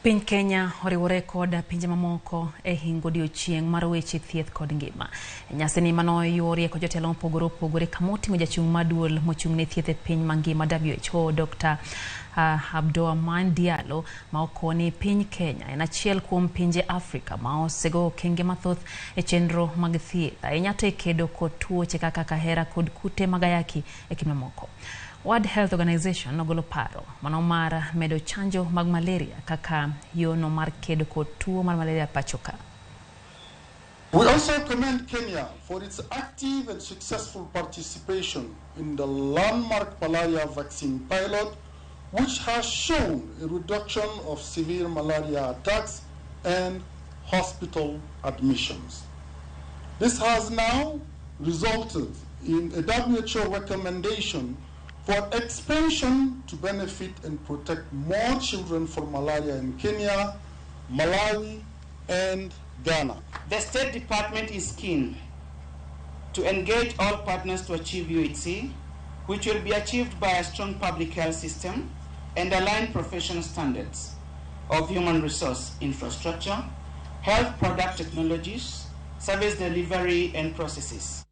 Piny Kenya oriwore kod pinje mamoko e hingo odiechieng' mar weche thieth kod ngima. Nyasi ni manoyuorie kod jotelo mopogore opogore kamoting'o jachung' maduol mochung'ne thieth e piny mangima WHO Dr. Odhialo ma okoni piny Kenya en achiel kuom pinje Afrika ma osego okenge mathoth e chenro mag thieth ahinya to e kedo kod tuoche kaka kahera kod kute mag ayaki e kind mamoko. World Health Organization ogolo paro mano mar medo chanjo mag malaria kaka yono mar kedo kod tuo mar malaria pachoka. We also commend Kenya for its active and successful participation in the landmark malaria vaccine pilot, which has shown a reduction of severe malaria attacks and hospital admissions. This has now resulted in a WHO recommendation for expansion to benefit and protect more children from malaria in Kenya, Malawi, and Ghana. The State Department is keen to engage all partners to achieve UHC, which will be achieved by a strong public health system and aligned professional standards of human resource infrastructure, health product technologies, service delivery, and processes.